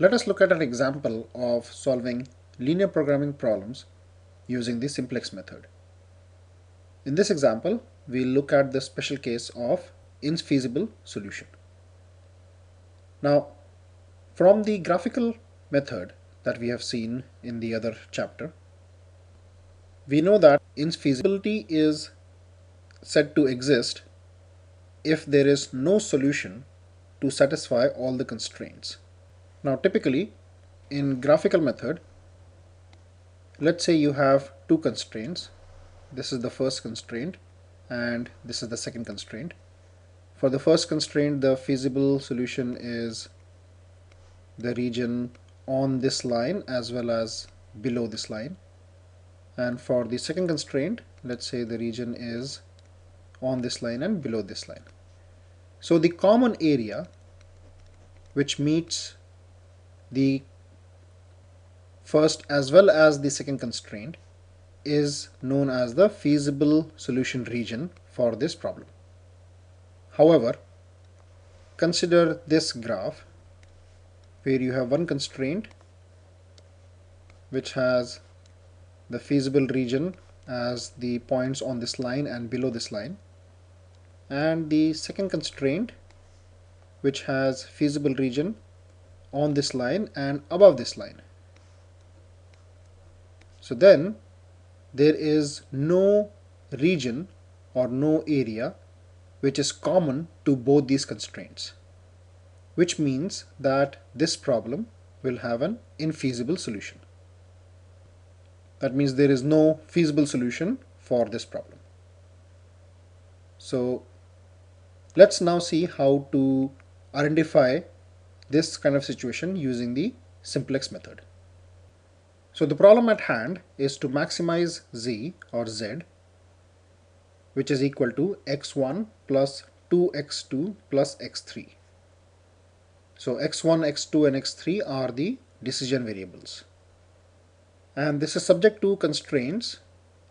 Let us look at an example of solving linear programming problems using the Simplex method. In this example, we'll look at the special case of Infeasible solution. Now, from the graphical method that we have seen in the other chapter, we know that infeasibility is said to exist if there is no solution to satisfy all the constraints. Now, typically, in graphical method, let's say you have two constraints. This is the first constraint and this is the second constraint. For the first constraint, the feasible solution is the region on this line as well as below this line. And for the second constraint, let's say the region is on this line and below this line. So the common area which meets the first as well as the second constraint is known as the feasible solution region for this problem. However, consider this graph where you have one constraint which has the feasible region as the points on this line and below this line, and the second constraint which has feasible region on this line and above this line. So then there is no region or no area which is common to both these constraints, which means that this problem will have an infeasible solution. That means there is no feasible solution for this problem. So let's now see how to identify this kind of situation using the Simplex method. So the problem at hand is to maximize z or z, which is equal to x1 plus 2x2 plus x3. So x1, x2 and x3 are the decision variables. And this is subject to constraints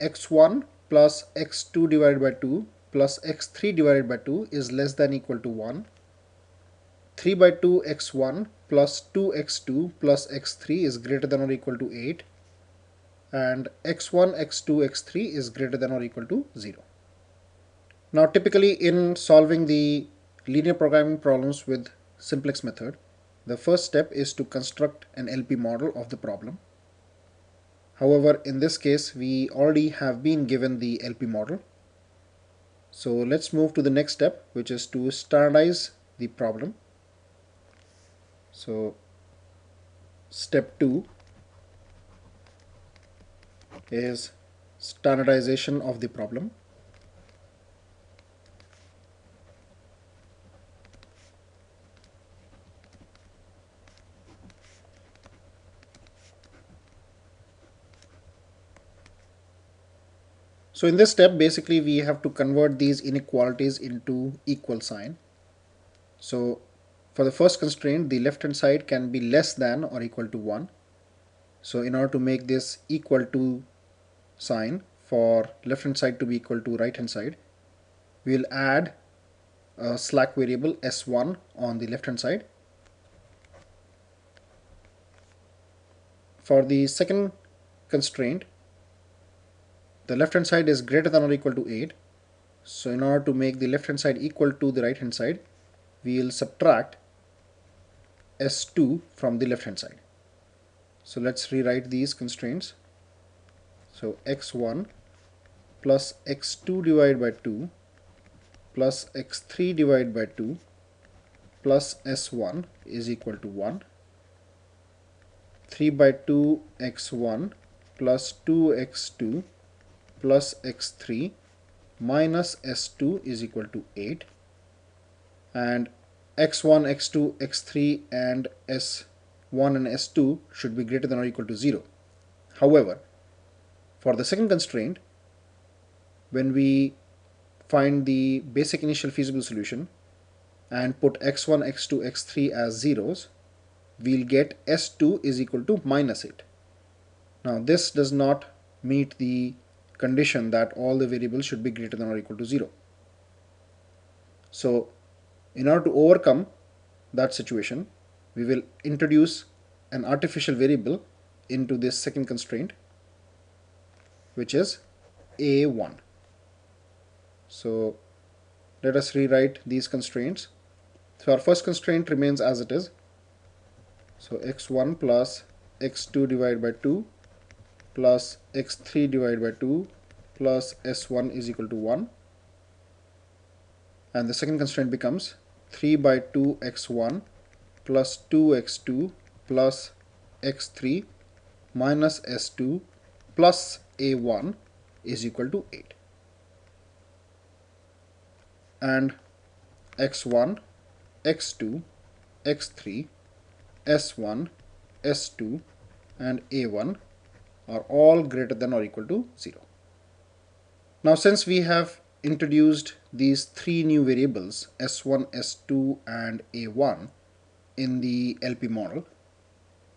x1 plus x2 divided by 2 plus x3 divided by 2 is less than equal to 1. 3 by 2 x1 plus 2x2 plus x3 is greater than or equal to 8. And x1, x2, x3 is greater than or equal to 0. Now typically in solving the linear programming problems with Simplex method, the first step is to construct an LP model of the problem. However, in this case, we already have been given the LP model. So let's move to the next step, which is to standardize the problem. So step 2 is standardization of the problem. So in this step, basically we have to convert these inequalities into equal sign. So for the first constraint, the left hand side can be less than or equal to 1. So in order to make this equal to sign for left hand side to be equal to right hand side, we will add a slack variable s1 on the left hand side. For the second constraint, the left hand side is greater than or equal to 8. So in order to make the left hand side equal to the right hand side, we will subtract s2 from the left hand side. So let's rewrite these constraints. So x1 plus x2 divided by 2 plus x3 divided by 2 plus s1 is equal to 1. 3 by 2 x1 plus 2x2 plus x3 minus s2 is equal to 8. And x1, x2, x3 and s1 and s2 should be greater than or equal to 0. However, for the second constraint, when we find the basic initial feasible solution and put x1, x2, x3 as zeros, we'll get s2 is equal to minus 8. Now this does not meet the condition that all the variables should be greater than or equal to 0. So in order to overcome that situation, we will introduce an artificial variable into this second constraint, which is a1. So let us rewrite these constraints. So our first constraint remains as it is. So x1 plus x2 divided by 2 plus x3 divided by 2 plus s1 is equal to 1. And the second constraint becomes 3 by 2 x1 plus 2x2 plus x3 minus s2 plus a1 is equal to 8. And x1, x2, x3, s1, s2 and a1 are all greater than or equal to 0. Now since we have introduced these three new variables s1, s2 and a1 in the LP model,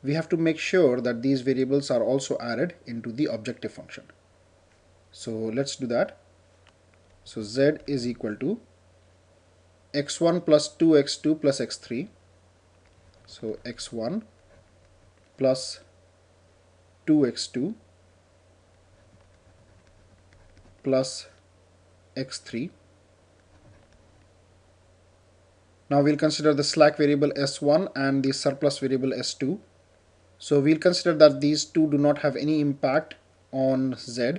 we have to make sure that these variables are also added into the objective function. So let's do that. So z is equal to x1 plus 2x2 plus x3. So x1 plus 2x2 plus x3. Now we'll consider the slack variable s1 and the surplus variable s2. So we'll consider that these two do not have any impact on z.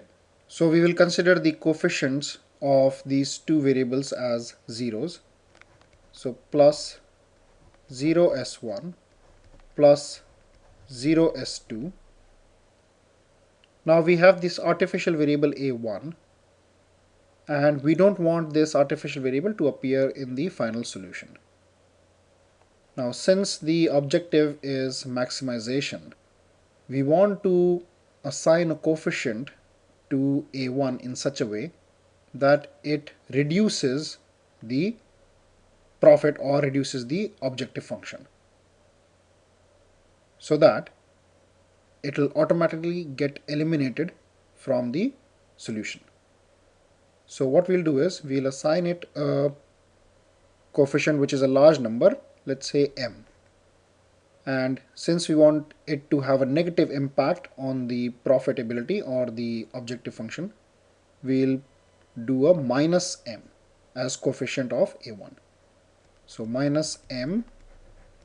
So we will consider the coefficients of these two variables as zeros. So plus 0 s1 plus 0 s2. Now we have this artificial variable a1, and we don't want this artificial variable to appear in the final solution. Now since the objective is maximization, we want to assign a coefficient to a1 in such a way that it reduces the profit or reduces the objective function, so that it will automatically get eliminated from the solution. So what we'll do is we'll assign it a coefficient which is a large number, let's say m. And since we want it to have a negative impact on the profitability or the objective function, we'll do a minus m as coefficient of a1. So minus m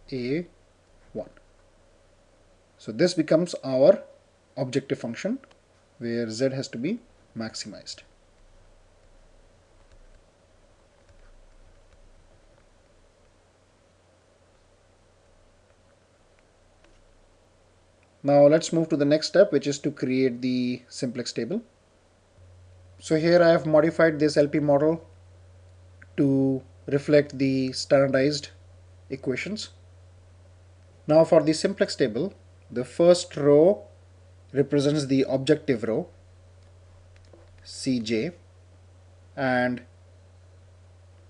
a1. So this becomes our objective function where z has to be maximized. Now let's move to the next step, which is to create the simplex table. So here I have modified this LP model to reflect the standardized equations. Now for the simplex table, the first row represents the objective row Cj, and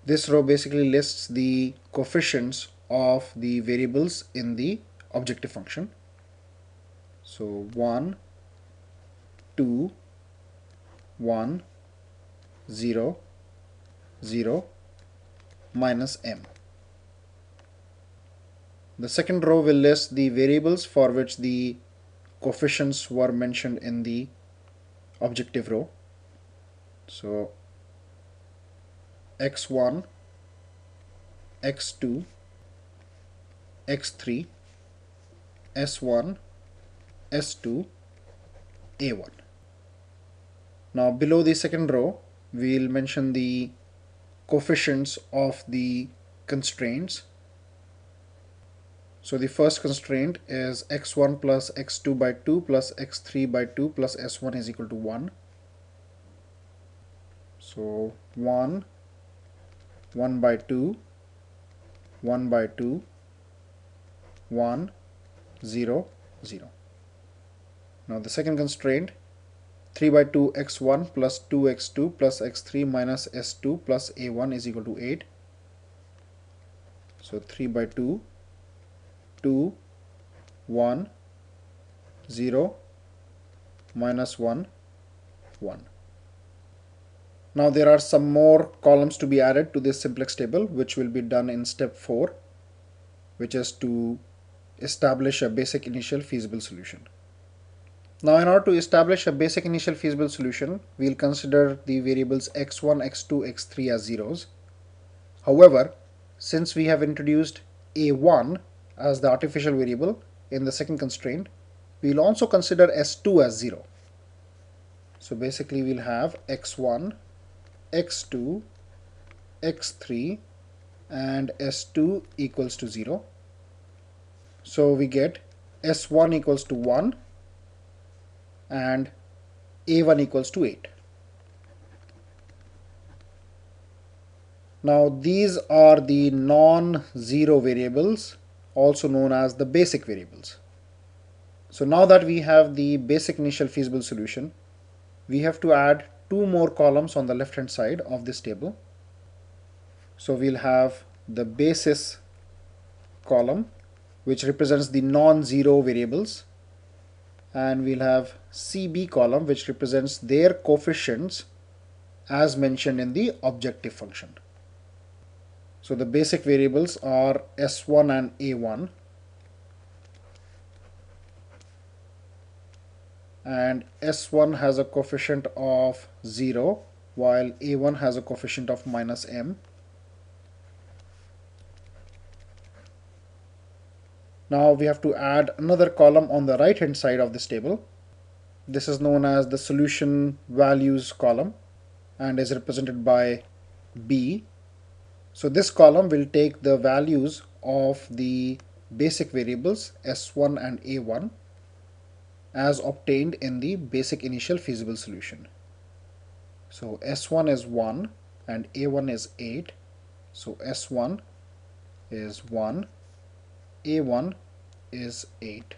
this row basically lists the coefficients of the variables in the objective function. So 1, 2, 1, 0, 0, minus m. The second row will list the variables for which the coefficients were mentioned in the objective row. So x1, x2, x3, s1, s2, a1. Now below the second row, we'll mention the coefficients of the constraints. So the first constraint is x1 plus x2 by 2 plus x3 by 2 plus s1 is equal to 1. So 1, 1 by 2, 1 by 2, 1, 0, 0. Now the second constraint, 3 by 2 x1 plus 2x2 plus x3 minus s2 plus a1 is equal to 8. So 3 by 2, 2, 1, 0, minus 1, 1. Now there are some more columns to be added to this simplex table, which will be done in step 4, which is to establish a basic initial feasible solution. Now in order to establish a basic initial feasible solution, we'll consider the variables x1, x2, x3 as zeros. However, since we have introduced a1 as the artificial variable in the second constraint, we'll also consider s2 as 0. So basically we'll have x1, x2, x3 and s2 equals to 0. So we get s1 equals to 1 and a1 equals to 8. Now these are the non-zero variables, also known as the basic variables. So now that we have the basic initial feasible solution, we have to add two more columns on the left hand side of this table. So we'll have the basis column, which represents the non-zero variables, and we'll have CB column, which represents their coefficients as mentioned in the objective function. So the basic variables are S1 and A1, and S1 has a coefficient of 0 while A1 has a coefficient of -m. Now we have to add another column on the right hand side of this table. This is known as the solution values column and is represented by B. So this column will take the values of the basic variables S1 and A1 as obtained in the basic initial feasible solution. So S1 is 1 and A1 is 8. So S1 is 1, A1 is 8.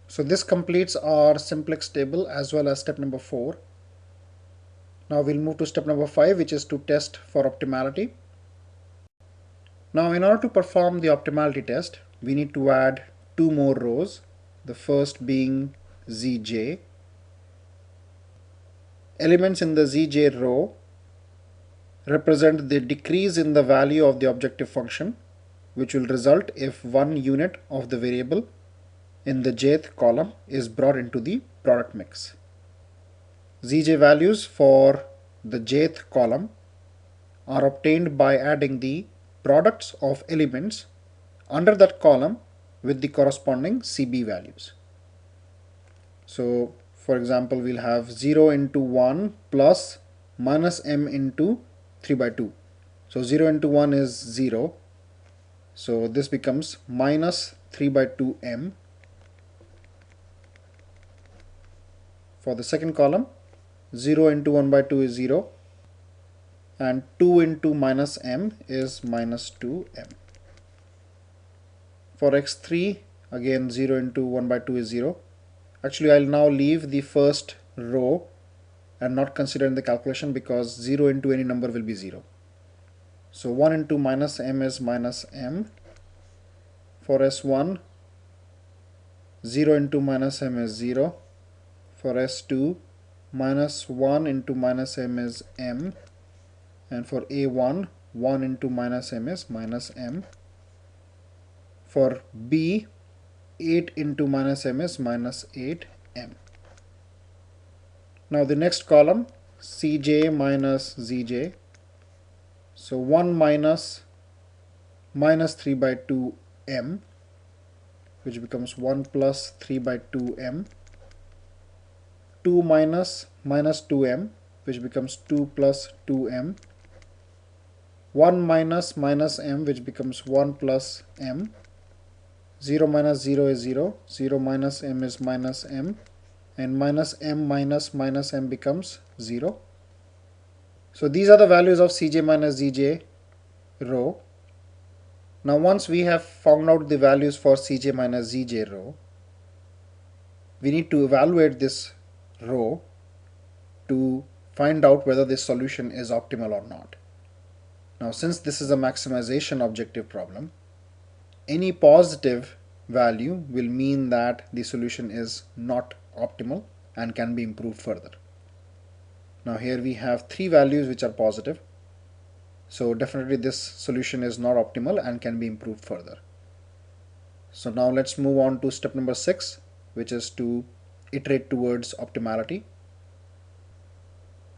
So this completes our simplex table as well as step number 4. Now we'll move to step number 5, which is to test for optimality. Now in order to perform the optimality test, we need to add two more rows, the first being Zj. Elements in the Zj row represent the decrease in the value of the objective function, which will result if one unit of the variable in the jth column is brought into the product mix. Zj values for the jth column are obtained by adding the products of elements under that column with the corresponding CB values. So for example, we'll have 0 into 1 plus minus m into 3 by 2. So 0 into 1 is 0. So this becomes minus 3 by 2m. For the second column, 0 into 1 by 2 is 0 and 2 into minus m is minus 2m. For x3, again 0 into 1 by 2 is 0. Actually, I'll now leave the first row and not consider in the calculation because 0 into any number will be 0. So 1 into minus m is minus m. For S1, 0 into minus m is 0. For S2, minus 1 into minus m is m. And for A1, 1 into minus m is minus m. For B, 8 into minus m is minus 8m. Now the next column, Cj minus Zj. So 1 minus 3 by 2m, which becomes 1 plus 3 by 2m. 2 minus 2m, which becomes 2 plus 2m. 1 minus m, which becomes 1 plus m. 0 minus 0 is 0, 0 minus m is minus m, and minus m minus m becomes 0. So these are the values of Cj minus Zj row. Now once we have found out the values for Cj minus Zj row, we need to evaluate this row to find out whether this solution is optimal or not. Now since this is a maximization objective problem, any positive value will mean that the solution is not optimal and can be improved further. Now here we have three values which are positive, so definitely this solution is not optimal and can be improved further. So now let's move on to step number 6, which is to iterate towards optimality.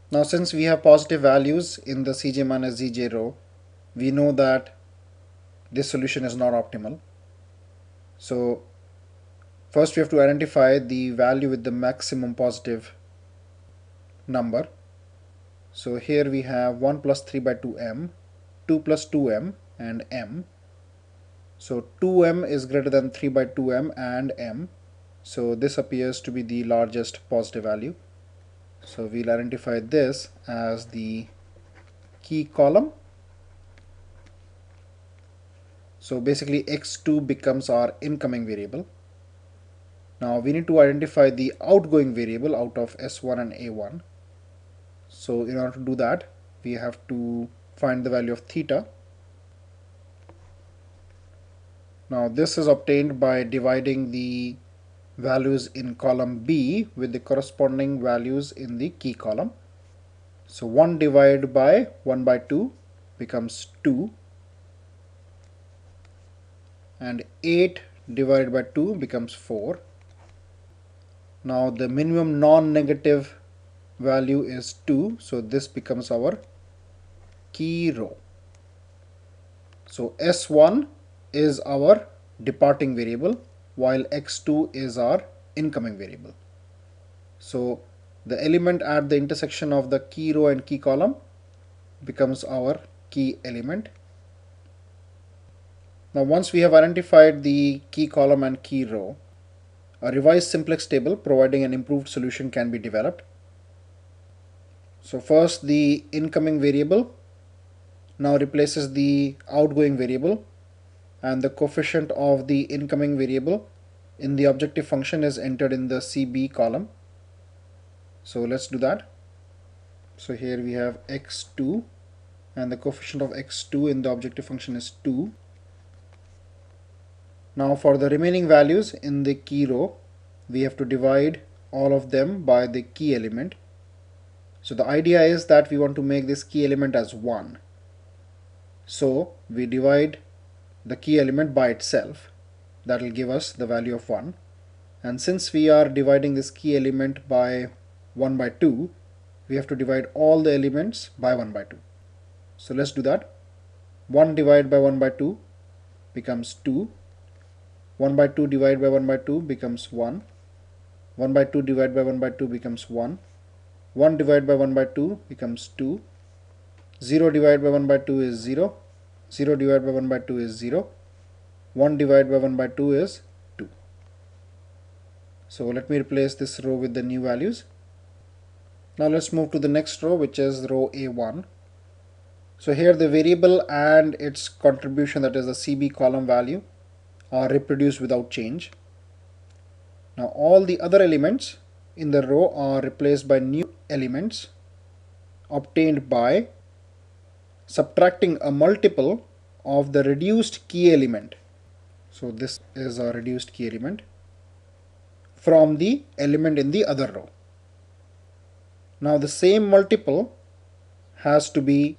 Now since we have positive values in the Cj minus Zj row, we know that this solution is not optimal. So first we have to identify the value with the maximum positive number. So here we have 1 plus 3 by 2m, 2 plus 2m, and m. So 2m is greater than 3 by 2m and m. So this appears to be the largest positive value. So we'll identify this as the key column. So basically x2 becomes our incoming variable. Now we need to identify the outgoing variable out of S1 and A1. So in order to do that, we have to find the value of theta. Now this is obtained by dividing the values in column B with the corresponding values in the key column. So 1 divided by 1 by 2 becomes 2, and 8 divided by 2 becomes 4. Now the minimum non-negative value is 2, so this becomes our key row. So S1 is our departing variable while x2 is our incoming variable. So the element at the intersection of the key row and key column becomes our key element. Now once we have identified the key column and key row, a revised simplex table providing an improved solution can be developed. So first the incoming variable now replaces the outgoing variable, and the coefficient of the incoming variable in the objective function is entered in the CB column. So let's do that. So here we have x2, and the coefficient of x2 in the objective function is 2. Now for the remaining values in the key row, we have to divide all of them by the key element. So the idea is that we want to make this key element as 1. So we divide the key element by itself. That will give us the value of 1. And since we are dividing this key element by 1 by 2, we have to divide all the elements by 1 by 2. So let's do that. 1 divided by 1 by 2 becomes 2. 1 by 2 divided by 1 by 2 becomes 1. 1 by 2 divided by 1 by 2 becomes 1. 1 divided by 1 by 2 becomes 2. 0 divided by 1 by 2 is 0. 0 divided by 1 by 2 is 0. 1 divided by 1 by 2 is 2. So let me replace this row with the new values. Now let's move to the next row, which is row A1. So here the variable and its contribution, that is the CB column value, are reproduced without change. Now all the other elements in the row are replaced by new elements obtained by subtracting a multiple of the reduced key element. So this is a reduced key element from the element in the other row. Now the same multiple has to be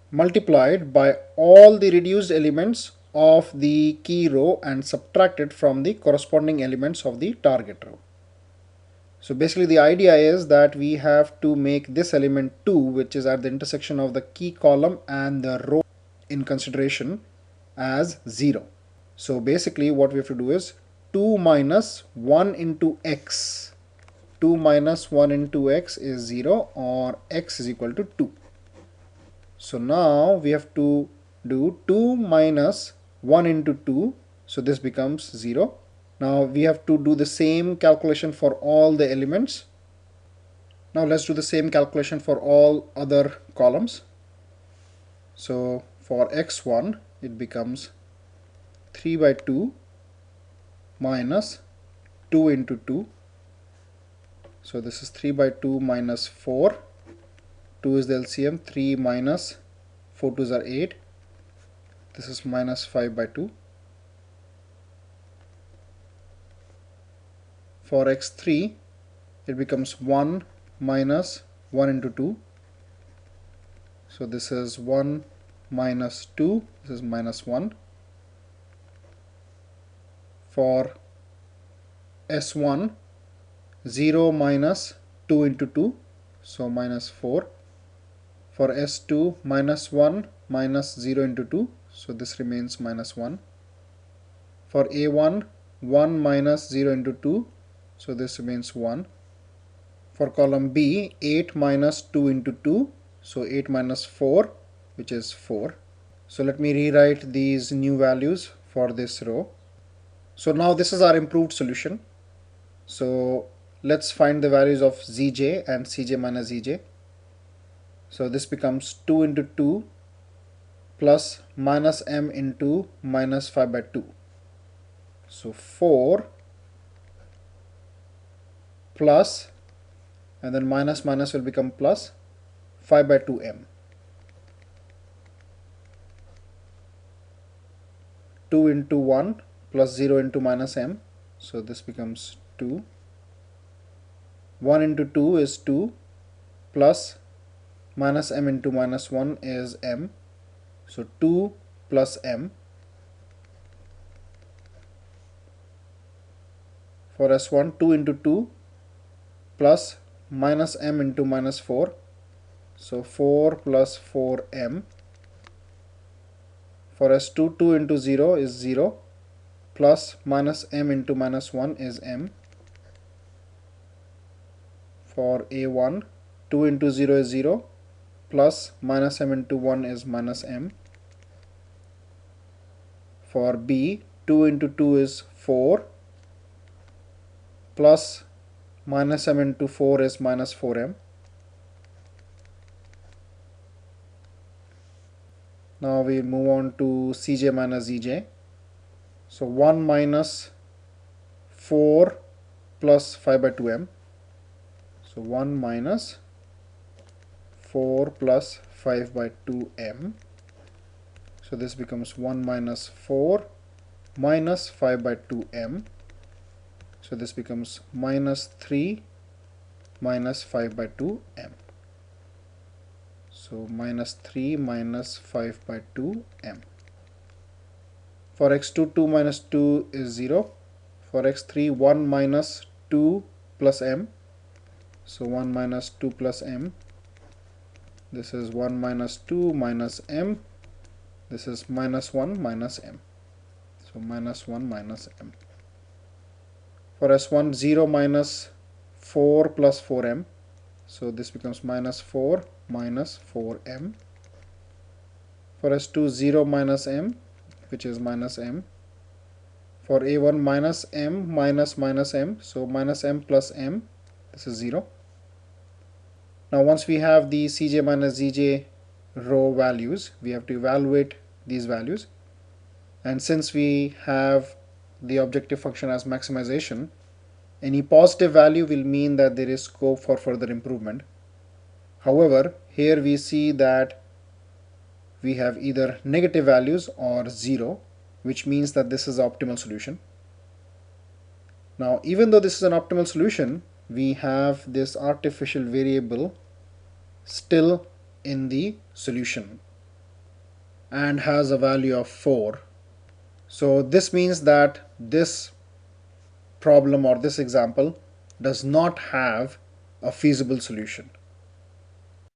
multiplied by all the reduced elements of the key row and subtracted from the corresponding elements of the target row. So basically the idea is that we have to make this element 2, which is at the intersection of the key column and the row in consideration, as 0. So basically what we have to do is 2 minus 1 into x. 2 minus 1 into x is 0, or x is equal to 2. So now we have to do 2 minus 1 into 2, so this becomes 0. Now we have to do the same calculation for all the elements. Now let's do the same calculation for all other columns. So for x1 it becomes 3 by 2 minus 2 into 2. So this is 3 by 2 minus 4. 2 is the LCM. 3 minus 4 2s are 8. This is minus 5 by 2. For x3 it becomes 1 minus 1 into 2. So this is 1 minus 2. This is minus 1. for S1, 0 minus 2 into 2, so minus 4. For S2, minus 1 minus 0 into 2, so this remains minus 1. For A1, 1 minus 0 into 2, so this remains 1. For column B, 8 minus 2 into 2, so 8 minus 4, which is 4. So let me rewrite these new values for this row. So now this is our improved solution. So let's find the values of Zj and Cj minus Zj. So this becomes 2 into 2 plus minus m into minus 5 by 2. So 4 plus, and then minus minus will become plus, 5 by 2m. 2 into 1 plus 0 into minus m, so this becomes 2. 1 into 2 is 2 plus minus m into minus 1 is m, so 2 plus m. For S1, 2 into 2 plus minus m into minus 4, so 4 plus 4m. For S2, 2 into 0 is 0 plus minus m into minus 1 is m. For A1, 2 into 0 is 0 plus minus m into 1 is minus m. For B, 2 into 2 is 4 plus minus m into 4 is minus 4m. Now we move on to Cj minus Zj. So 1 minus 4 plus 5 by 2m. So 1 minus 4 plus 5 by 2m. So this becomes 1 minus 4 minus 5 by 2m. So this becomes minus 3 minus 5 by 2m. So minus 3 minus 5 by 2m. For x2, 2 minus 2 is 0. For x3, 1 minus 2 plus m. So 1 minus 2 plus m. This is 1 minus 2 minus m. This is minus 1 minus m. So minus 1 minus m. For S1, 0 minus 4 plus 4m. So this becomes minus 4 minus 4m. For S2, 0 minus m, which is minus m. For A1, minus m minus minus m, so minus m plus m, this is 0. Now once we have the Cj minus Zj row values, we have to evaluate these values. And since we have the objective function as maximization, any positive value will mean that there is scope for further improvement. However, here we see that we have either negative values or 0, which means that this is the optimal solution. Now, even though this is an optimal solution, we have this artificial variable still in the solution and has a value of 4. So this means that this problem or this example does not have a feasible solution.